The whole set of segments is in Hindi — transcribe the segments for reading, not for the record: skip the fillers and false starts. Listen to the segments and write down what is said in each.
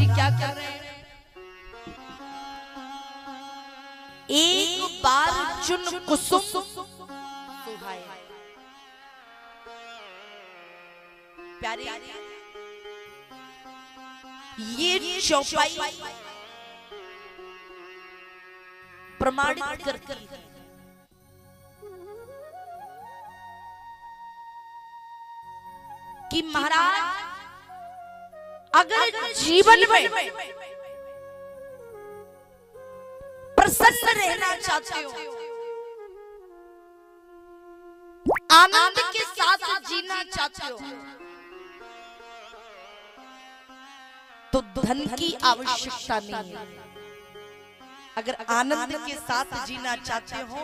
क्या कर रहे हैं? एक बार चुन कुसुम सुहाए। प्यारे ये चौपाई प्रमाणित करती है कि महाराज अगर जीवन में प्रसन्न रहना चाहते हो, आनंद के साथ जीना चाहते हो, तो धन की आवश्यकता नहीं है। अगर आनंद के साथ जीना चाहते हो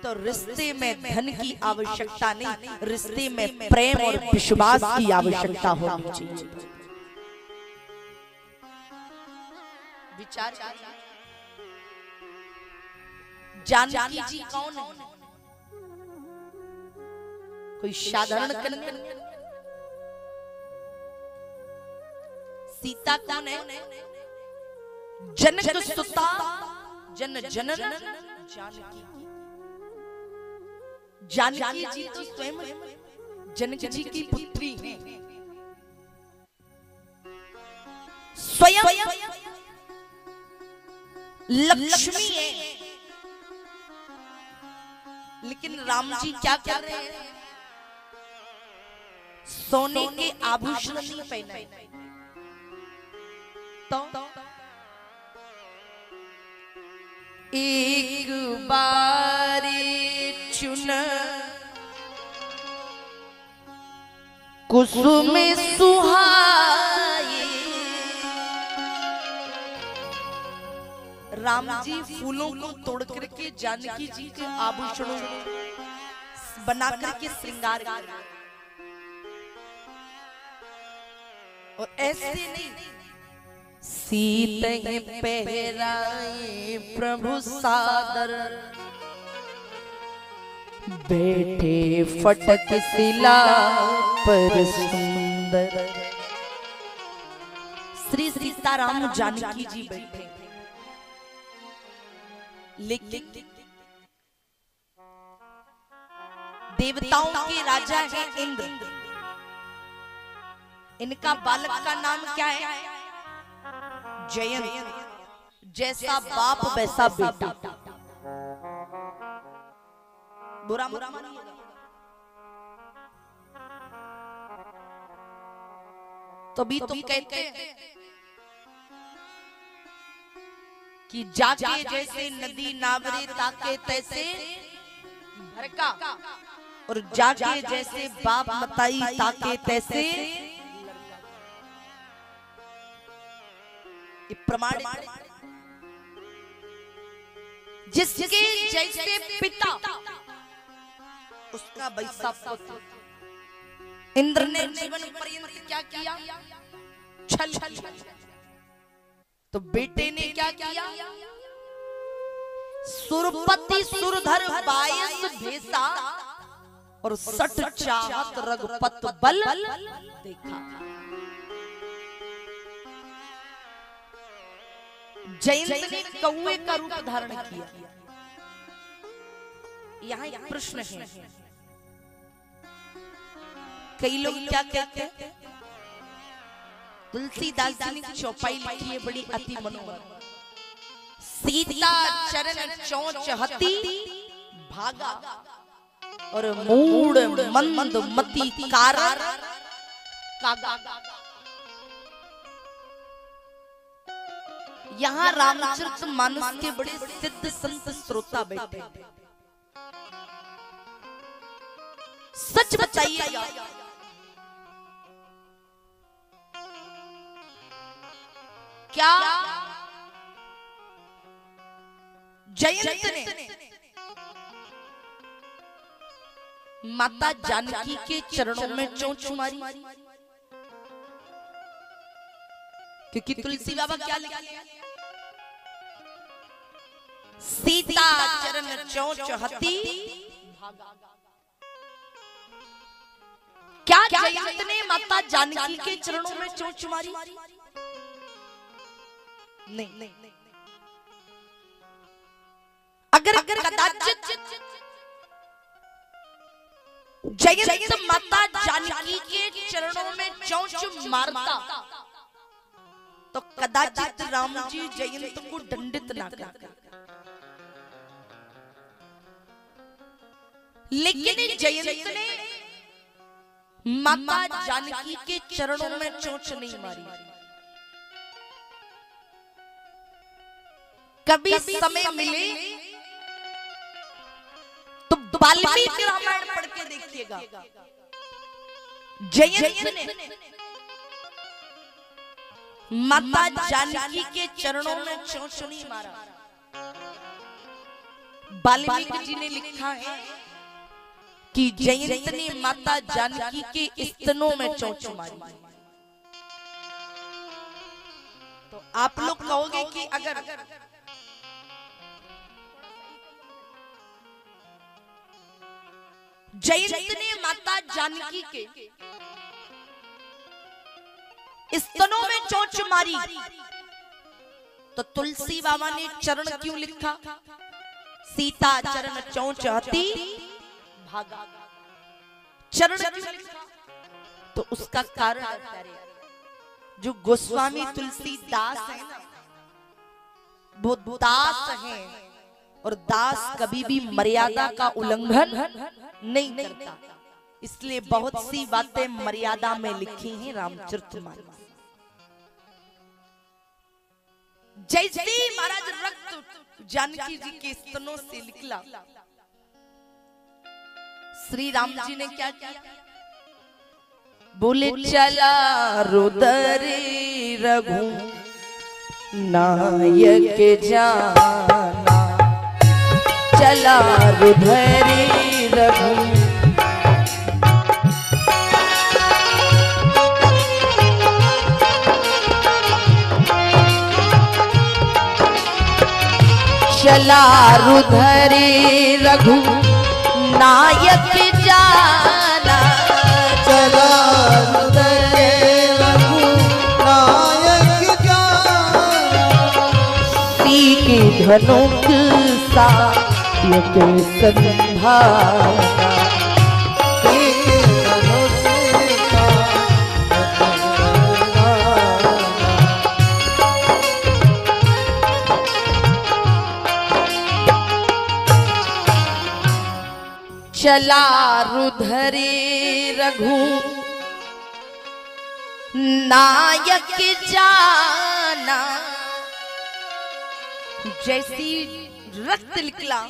तो रिश्ते में धन की आवश्यकता नहीं, रिश्ते में प्रेम और विश्वास की आवश्यकता होनी चाहिए। विचार जानकी जी कौन है? कोई साधारण कन्या? सीता कौन है? जनक सुता जन जनन जानकी। जानकी जी तो स्वयं जनक जी की पुत्री है, स्वयं लक्ष्मी है। लेकिन राम जी क्या कर रहे हैं? सोने के आभूषण नहीं पहने तो एक बारी चुन कुसुम सुहाए। राम जी फूलों को तोड़ करके जानकी जी के आभूषणों बना करके श्रृंगार कर, और ऐसे नहीं, सीते पहराए प्रभु सादर, बैठे फटक शिला पर सुंदर। श्री सीताराम जानकी जी बैठे, लेकिन देवताओं के राजा है इंद्र। इनका बालक का नाम क्या है? जयंत। जैसा बाप वैसा बेटा। बुरा मत मानिएगा। तभी तो कहते हैं कि जाके जैसे नदी नावरे ताके तैसे भरका, और जाके जैसे बाप मताई ताके तैसे प्रमाणित। जिसके जैसे पिता उसका वैसा पुत्र। इंद्र ने जीवन पर्यंत क्या किया? छल। तो बेटे ने क्या किया? सुरपति सुरधर 22 भेसा और 60 चाहत रघुपत बल देखा। जयंत ने कौवे का रूप धारण किया। यहाँ एक प्रश्न है, कई लोग क्या कहते हैं? तुलसीदास जी ने चौपाई लिखी है बड़ी अति मनोहर। सीता चरण चोंच हती भागा, और मूड मंद मति कारण कागा। यहाँ रामचरितमानस के बड़े सिद्ध संत श्रोता बैठे, सच बताइएगा, क्या जयंत ने माता जानकी के चरणों में चोंच मारी? क्योंकि तुलसी बाबा क्या लिखा? सीता चरण चोंच हती भागा। क्या जयंत ने माता जानकी के चरणों में चोंच मारी? नहीं। अगर कदाचित जयंत माता जानकी के चरणों में चोंच मारता तो कदाचित राम जी जयंत को दंडित ना करते, लेकिन जयंत ने माता जानकी के चरणों में चोंच नहीं मारी। कभी समय मिले तो वाल्मीकि रामायण पढ़ के देखिएगा, जयंत ने माता जानकी के चरणों में चोंच नहीं मारा। वाल्मीकि जी ने लिखा है कि जयंत ने माता जानकी के स्तनों में चोंच मारी। तो आप लोग कहोगे कि अगर जयंत ने माता जानकी के स्तनों में चोंच मारी तो तुलसी बाबा ने चरण क्यों लिखा? सीता चरण चोंच अति भागा। चरण क्यों लिखा? तो उसका कारण है, जो गोस्वामी तुलसीदास है ना, वो दास है और दास कभी भी मर्यादा का उल्लंघन नहीं करता, इसलिए बहुत सी बातें मर्यादा में लिखी हैं रामचरितमानस। जैसे महाराज रक्त जानकी जी के स्तनों से निकला, श्री राम जी ने क्या किया? बोले चला रुदरी रघु नायक जाना, चला रुदरी रघु चला रुधरी रघु नायक जाना, चला रुधरी रघु नायक जाना, सीख धनुक सायक संभावना, चला रुधरी रघु नायक जाना। जैसी रक्त निकला,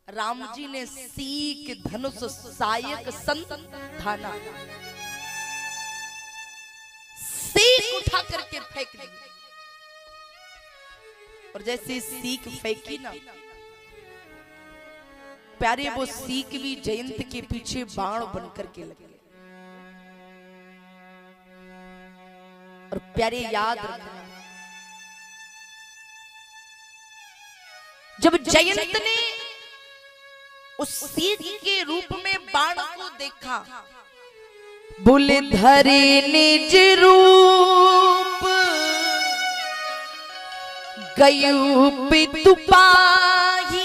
राम जी ने सीख धनुष सायक संधाना, सीख उठा करके फेंक दी। और जैसे सीख फेंकी ना प्यारे, वो सीख भी जयंत के पीछे बाण बनकर के लगे। और प्यारे याद रखना, जब जयंत ने उस सीख के रूप में बाण को देखा, बोले धरे निज रूप गयु पितु पाही,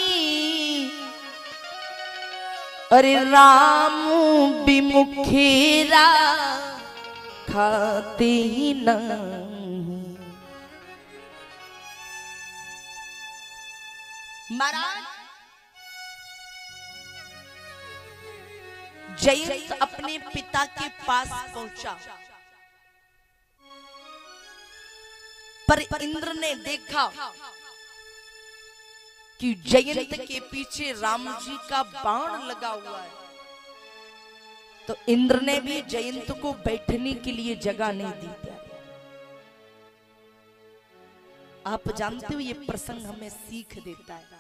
अरे राम विमुखेरा खाते ही नहीं। महाराज जयंत अपने पिता के पास पहुंचा, पर इंद्र ने देखा कि जयंत के पीछे राम जी का बाण लगा हुआ है, तो इंद्र ने भी जयंत को बैठने के लिए जगह नहीं दी। आप जानते हो ये प्रसंग हमें सीख देता है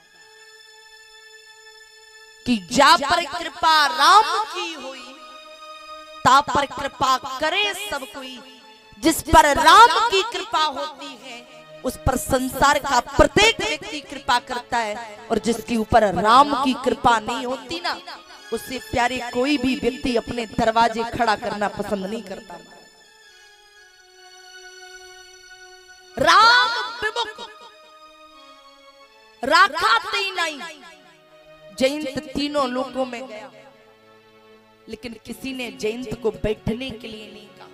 कि जा पर कृपा राम की हुई, ता पर कृपा करे सब कोई। जिस पर राम की कृपा होती है उस पर संसार का प्रत्येक व्यक्ति कृपा करता है, और जिसके ऊपर राम की कृपा नहीं होती ना, उससे प्यारे कोई भी व्यक्ति अपने दरवाजे खड़ा करना पसंद नहीं करता। राम विमुख राखा ही नहीं। जयंत तीनों लोकों में गया, लेकिन किसी ने जयंत को बैठने के लिए नहीं कहा।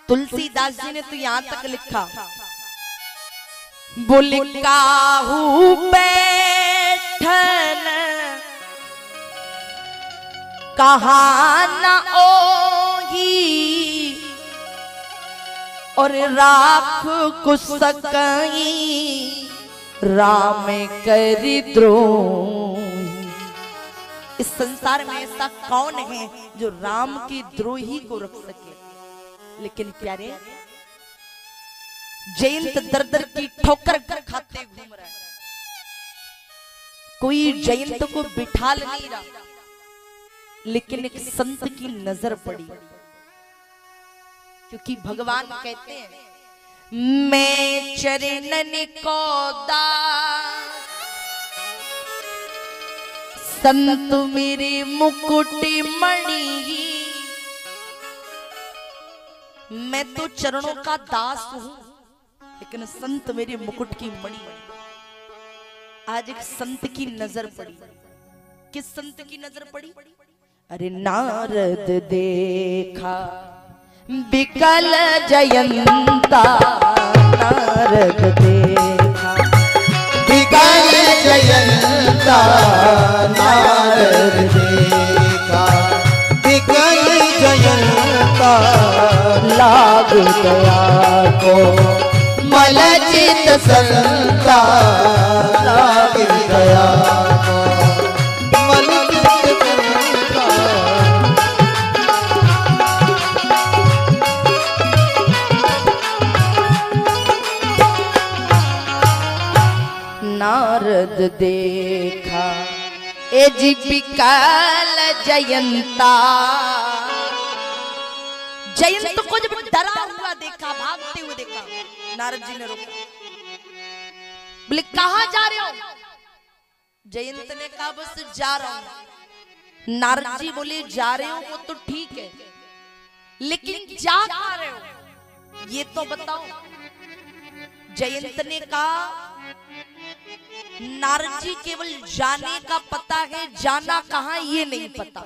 तुलसीदास जी ने तो यहां तक लिखा, बोले काहू बैठन कहा न ओही, और राख कुसकई राम करि द्रोही। इस संसार में ऐसा कौन है जो राम की द्रोही को रख सके? लेकिन प्यारे, जयंत दर दर की ठोकर खाते घूम रहा है, कोई जयंत को बिठा नहीं रहा। लेकिन एक संत की नजर पड़ी, क्योंकि भगवान कहते हैं, मैं चरणन को दास संत मेरे मुकुट मणि। मैं तो चरणों का दास हूं, लेकिन संत मेरे मुकुट की मणि। आज एक संत की नजर पड़ी। किस संत की नजर पड़ी? अरे नारद देखा बिकल जयंता, नारद देखा बिकल जयंता, नारद देखा बिकल जयंता। लाग गया को मलचित संता, लाग गया को मलचित संता। नारद देखा ए जी बिकल जयंता। जयंत को जब डरा हुआ देखा, भागते हुए देखा, नारद जी ने रोका, बोले कहां जा रहे हो? जयंत ने कहा बस जा रहा हूं। नारद जी बोले जा रहे हो वो तो ठीक है, लेकिन जा कहां रहे हो ये तो बताओ। जयंत ने कहा नारद जी केवल जाने का पता है, जाना कहां ये नहीं पता।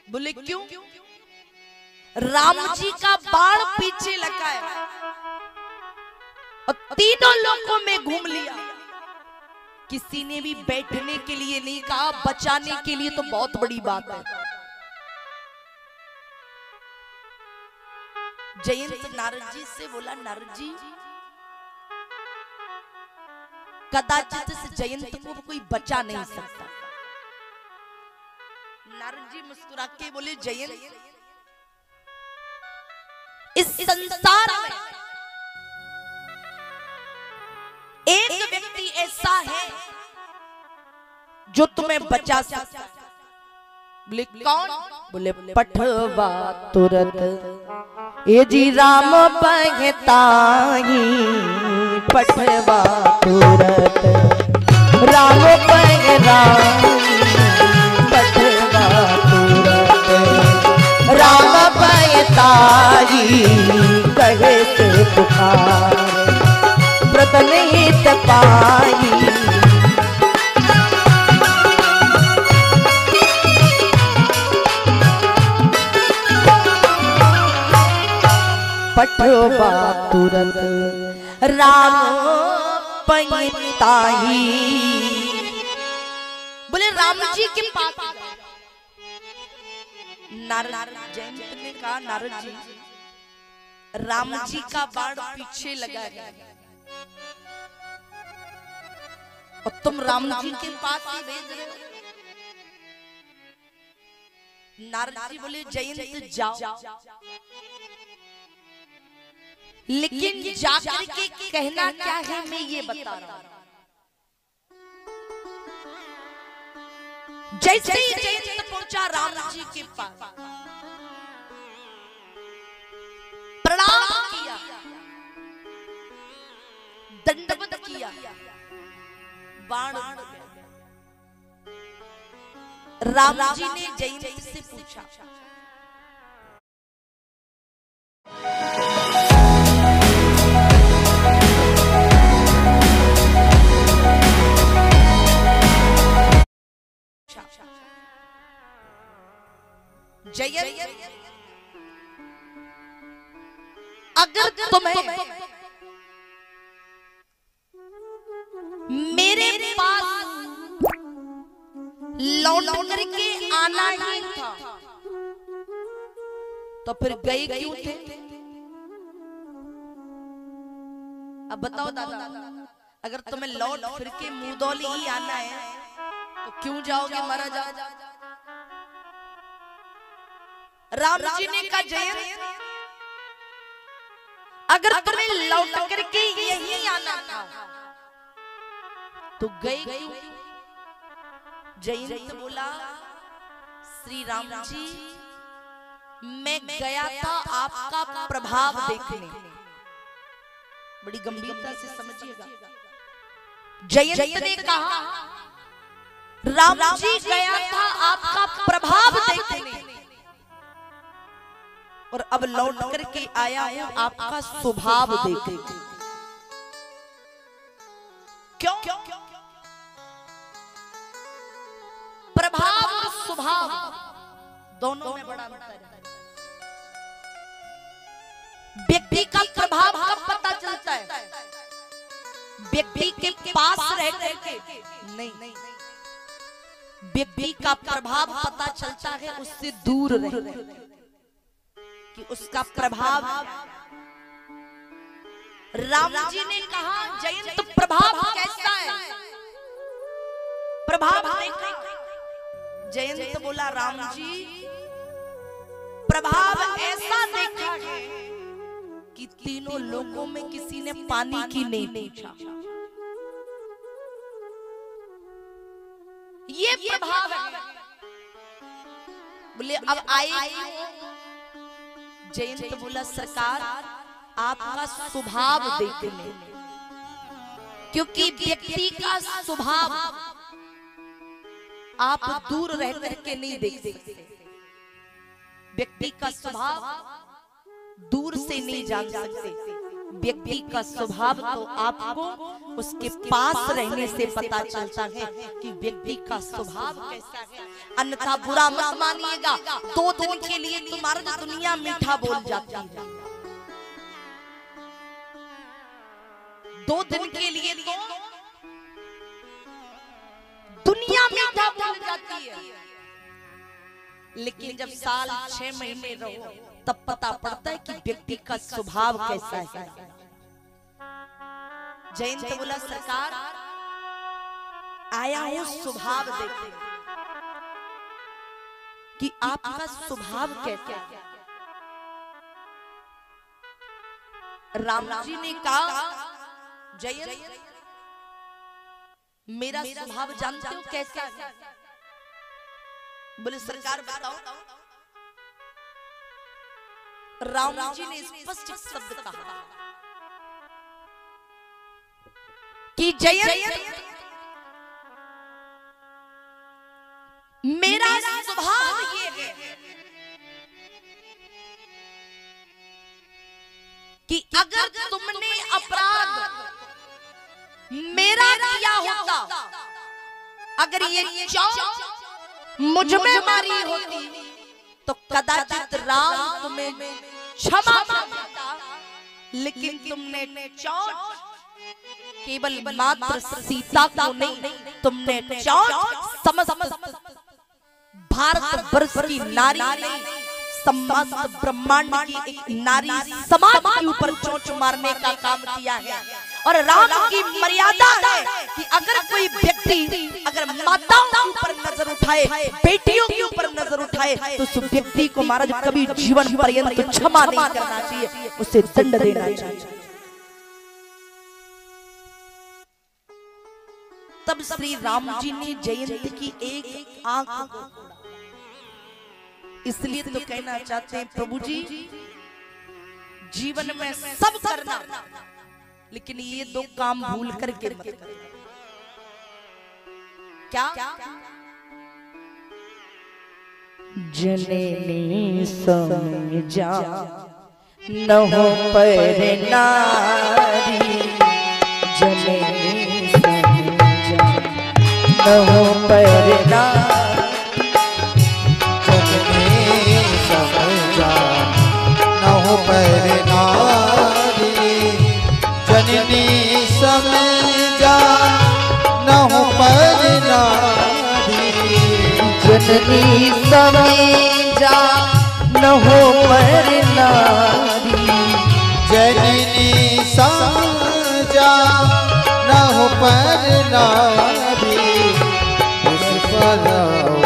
बोले क्यों? राम जी का बाण पीछे लगा है और तीनों लोगों में घूम लिया। किसी ने भी बैठने के लिए नहीं कहा, बचाने के लिए तो बहुत बड़ी बात है। जयंत नारद जी से बोला, नारद जी कदाचित इस जयंत को कोई बचा नहीं सकता। नारद जी मुस्कुरा के बोले, जयंत इस संसार में एक व्यक्ति ऐसा है जो तुम्हें बचा सकता। बोले कौन? बोले पठवा तुरत ये जी राम पहताई। पठवा तुरत राम पहताई, पठवा तुरत राम पहताई। कहे से पुकार प्रतन हित पाई। पठवा तुरत राम पहताई। बोले राम जी के पास। नारद जयंत ने कहा, नारद जी राम जी का बाण पीछे लगा है और तुम राम जी के पास ही भेज रहे हो। नारद जी बोले, जयंत जाओ, लेकिन जाकर के कहना क्या है मैं ये बता रहा हूं। जैसे ही जयंत पहुंचा राम जी के पास, प्रणाम किया, दंडवत किया, बाण राम जी ने जयंत से पूछा, अगर तुम्हें मेरे पास लौट करके आना ही था तो फिर गए क्यों थे? अब बताओ दादा, अगर तुम्हें लौट फिर के मुदौली ही आना है तो क्यों जाओगे महाराज? राम जी ने कहा जयंत, अगर तुम्हें लौट करके यही आना था तो गए क्यों? जयंत बोला, श्री राम जी मैं गया था आपका प्रभाव देखने। बड़ी गंभीरता से समझिएगा। जयंत ने कहा, राम जी गया था आपका प्रभाव देखने और अब लौट करके आया हूं आपका स्वभाव देखने। क्यों? प्रभाव और स्वभाव दोनों में बड़ा अंतर है। व्यक्ति का प्रभाव कब पता चलता है? व्यक्ति के पास रह करके नहीं, व्यक्ति का प्रभाव पता चलता है उससे दूर रह कि उसका प्रभाव। राम जी ने कहा, जयंत प्रभाव कैसा है? प्रभाव देखा। जयंत बोला, राम जी प्रभाव ऐसा देखा है कि तीनों लोगों में किसी ने पानी की नहीं पूछा। ये प्रभाव है। बोले अब आए। जयंत बोला, सरकार आपका स्वभाव देखने, क्योंकि व्यक्ति का स्वभाव आप दूर रह करके नहीं देख सकते। व्यक्ति का स्वभाव दूर से नहीं जान सकते। व्यक्ति का स्वभाव तो आपको उसके पास रहने से पता चलता है कि व्यक्ति का स्वभाव कैसा है। अन्यथा बुरा मत मानिएगा, 2 दिन के लिए तुम्हारा दुनिया मीठा बोल जाती है। 2 दिन के लिए तो दुनिया मीठा बोल जाती है, लेकिन जब साल 6 महीने रहो तब पता पड़ता है कि व्यक्ति का स्वभाव कैसा है। जयंत बोला, सरकार आया हूं स्वभाव देखने कि आपका स्वभाव कैसा है। राम जी ने कहा, जयंत मेरा स्वभाव जानते हो कैसा है? बोले सरकार बताओ। राम जी ने स्पष्ट शब्द कहा कि जयंत मेरा स्वभाव ये है कि अगर तुमने अपराध मेरा किया होता, अगर ये चोट मुझ में मारी होती तो कदाचित राम तुम्हें क्षमा करता, लेकिन तुमने चोट केवल मात्र सीता को नहीं, तुमने चोट समस्त भारत वर्ष की नारी नहीं, समस्त ब्रह्मांड की एक नारी समाज के ऊपर चोट मारने का काम किया है। और राम की मर्यादा है कि अगर कोई व्यक्ति अगर माताओं के ऊपर नजर उठाए, बेटियों के ऊपर नजर उठाए तो उस व्यक्ति को महाराज कभी जीवन पर्यंत क्षमा नहीं करना चाहिए, उसे दंड देना चाहिए। तब श्री राम जी ने जयंत की एक आंख को, इसलिए तो कहना चाहते हैं प्रभु जी जीवन में सब करना, लेकिन ये 2 काम भूल करके मत करना। क्या? जननी समझा न हो पर नारी, जननी समझा न हो पर नारी, जननी समझा न हो पर नारी। जननी समेजा न हो पर नारी, जननी समझा न हो पर नारी, इस पर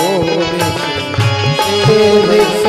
ओ विष